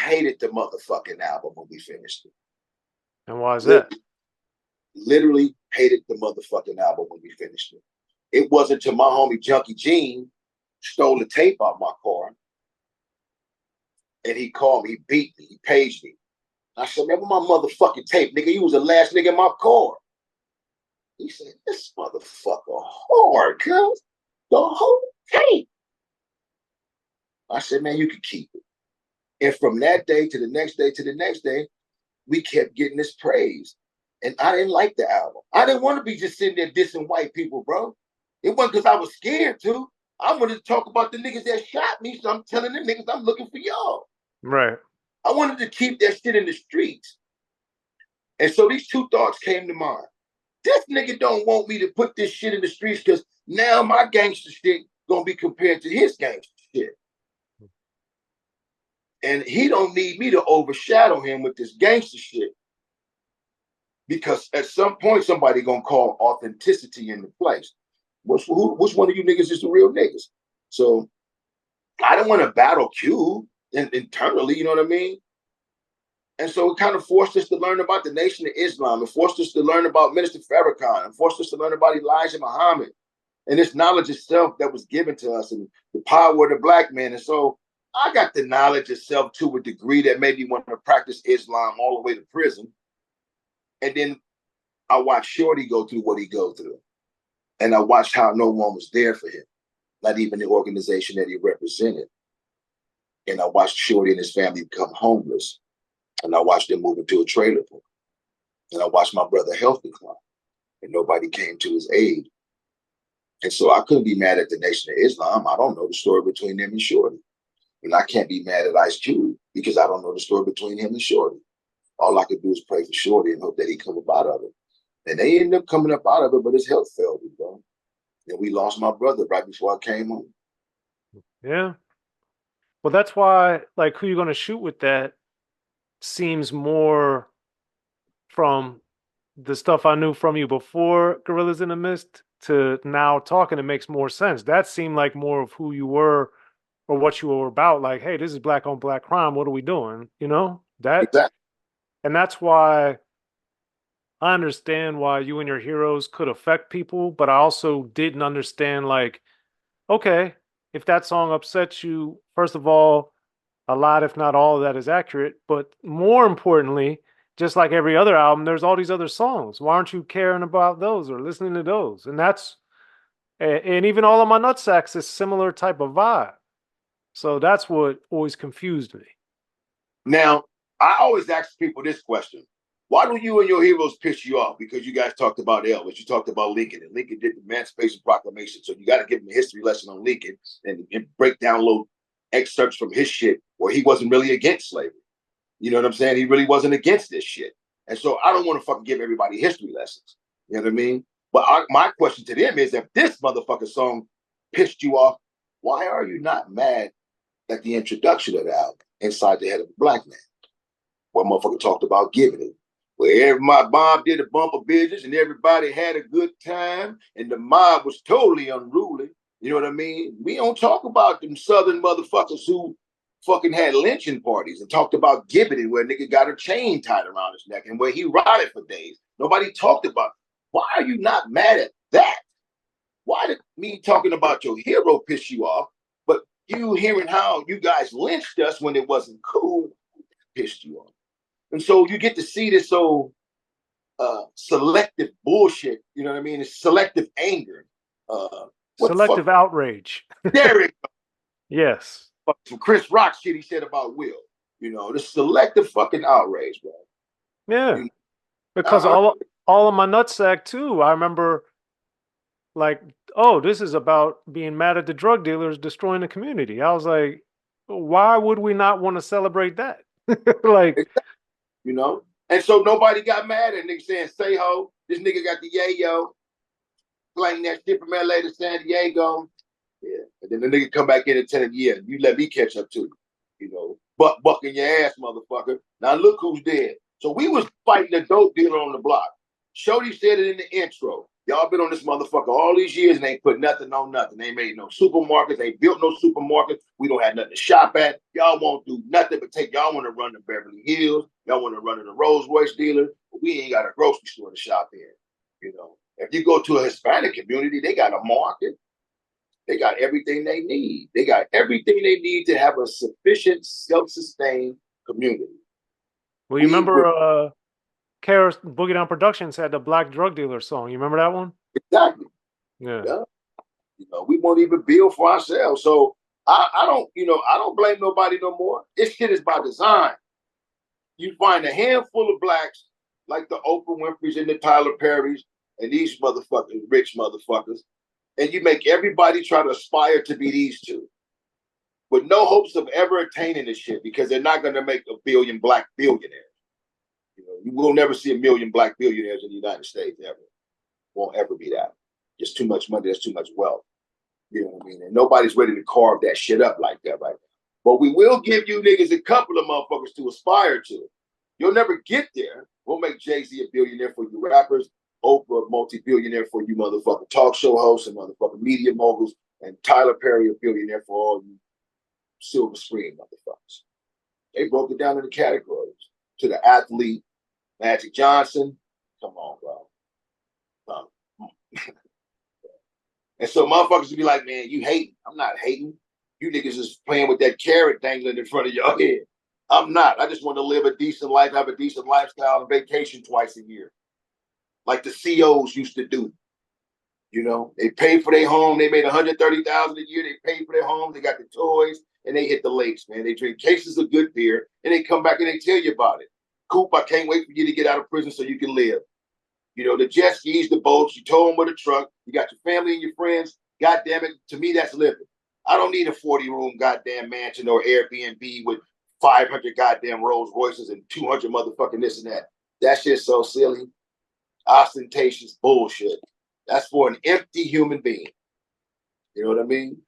hated the motherfucking album when we finished it. And why is that? Literally hated the motherfucking album when we finished it. It wasn't till my homie Junkie Gene stole the tape out my car. And he called me, he beat me, he paged me. I said, man, what my motherfucking tape, nigga? You was the last nigga in my car. He said, this motherfucker hard, cuz. The whole tape. I said, man, you can keep it. And from that day to the next day to the next day, we kept getting this praise. And I didn't like the album. I didn't want to be just sitting there dissing white people, bro. It wasn't because I was scared to. I wanted to talk about the niggas that shot me, so I'm telling them niggas I'm looking for y'all. Right. I wanted to keep that shit in the streets. And so these two thoughts came to mind. This nigga don't want me to put this shit in the streets because now my gangster shit gonna be compared to his gangster shit. And he don't need me to overshadow him with this gangster shit. Because at some point, somebody gonna call authenticity into place. Which one of you niggas is the real niggas? So I don't want to battle Q internally, you know what I mean? And so it kind of forced us to learn about the Nation of Islam. It forced us to learn about Minister Farrakhan. It forced us to learn about Elijah Muhammad and this knowledge itself that was given to us and the power of the black man. And so I got the knowledge itself to a degree that made me want to practice Islam all the way to prison. And then I watched Shorty go through what he go through. And I watched how no one was there for him, not even the organization that he represented. And I watched Shorty and his family become homeless. And I watched them move into a trailer park. And I watched my brother health decline. And nobody came to his aid. And so I couldn't be mad at the Nation of Islam. I don't know the story between them and Shorty. And I can't be mad at Ice Cube because I don't know the story between him and Shorty. All I could do is pray for Shorty and hope that he come up out of it. And they ended up coming up out of it, but his health failed me, bro. And we lost my brother right before I came home. Yeah. Well, that's why, like, who you're going to shoot with that seems more from the stuff I knew from you before Guerillas in the Mist to now talking. It makes more sense. That seemed like more of who you were or what you were about. Like, hey, this is black on black crime. What are we doing? You know, that. Exactly. And that's why I understand why you and your heroes could affect people, but I also didn't understand, like, okay, if that song upsets you, first of all, a lot, if not all of that is accurate. But more importantly, just like every other album, there's all these other songs. Why aren't you caring about those or listening to those? And that's, and even All of My Nutsacks is similar type of vibe. So that's what always confused me. Now, I always ask people this question. Why do you and your heroes piss you off? Because you guys talked about Elvis, you talked about Lincoln, and Lincoln did the Emancipation Proclamation. So you got to give him a history lesson on Lincoln and break down little excerpts from his shit where he wasn't really against slavery. You know what I'm saying? He really wasn't against this shit. And so I don't want to fucking give everybody history lessons. You know what I mean? But my question to them is, if this motherfucking song pissed you off, why are you not mad at the introduction of the album, Inside the Head of a Black Man? Where motherfucker talked about giving it. Where my mob did a bump of business and everybody had a good time and the mob was totally unruly. You know what I mean? We don't talk about them Southern motherfuckers who fucking had lynching parties and talked about Xzibit, where a nigga got a chain tied around his neck and where he rotted for days. Nobody talked about. Why are you not mad at that? Why did me talking about your hero piss you off, but you hearing how you guys lynched us when it wasn't cool pissed you off? And so you get to see this selective bullshit, you know what I mean? It's selective anger. Selective outrage. There it goes. Yes. Some Chris Rock shit he said about Will. You know, the selective fucking outrage, bro. Yeah. You know, because all of my nutsack too, I remember like, oh, this is about being mad at the drug dealers destroying the community. I was like, why would we not want to celebrate that? Like, you know, and so nobody got mad at niggas saying, say ho, this nigga got the yayo, playing that shit from LA to San Diego. Yeah. And then the nigga come back in and tell him, yeah, you let me catch up to you. You know, bucking your ass, motherfucker. Now look who's dead. So we was fighting a dope dealer on the block. Shorty said it in the intro. Y'all been on this motherfucker all these years and ain't put nothing on nothing. They made no supermarkets. They built no supermarkets. We don't have nothing to shop at. Y'all won't do nothing but y'all want to run to Beverly Hills. Y'all want to run to the Rolls Royce dealer. But we ain't got a grocery store to shop in. You know, if you go to a Hispanic community, they got a market. They got everything they need. They got everything they need to have a sufficient, self-sustained community. Well, you remember Karis Boogie Down Productions had the Black Drug Dealer song. You remember that one? Exactly. Yeah. You know, we won't even build for ourselves. So I don't blame nobody no more. This shit is by design. You find a handful of blacks like the Oprah Winfrey's and the Tyler Perry's and these motherfucking rich motherfuckers, and you make everybody try to aspire to be these two with no hopes of ever attaining this shit because they're not going to make a billion black billionaires. You know, you will never see a million black billionaires in the United States ever. Won't ever be that. Just too much money. There's too much wealth. You know what I mean? And nobody's ready to carve that shit up like that right now. But we will give you niggas a couple of motherfuckers to aspire to. You'll never get there. We'll make Jay-Z a billionaire for you rappers, Oprah a multi-billionaire for you motherfucking talk show hosts and motherfucking media moguls, and Tyler Perry a billionaire for all you silver screen motherfuckers. They broke it down into categories. To the athlete, Magic Johnson, come on, bro. And so motherfuckers would be like, man, you hating. I'm not hating. You niggas is playing with that carrot dangling in front of your head. I'm not. I just want to live a decent life, have a decent lifestyle, and vacation twice a year. Like the COs used to do. You know, they paid for their home. They made $130,000 a year. They paid for their home. They got the toys, and they hit the lakes, man. They drink cases of good beer, and they come back and they tell you about it. Coop, I can't wait for you to get out of prison so you can live. You know, the jet skis, the boats, you tow them with a truck. You got your family and your friends. God damn it, to me, that's living. I don't need a 40-room goddamn mansion or Airbnb with 500 goddamn Rolls Royces and 200 motherfucking this and that. That shit's so silly. Ostentatious bullshit. That's for an empty human being. You know what I mean?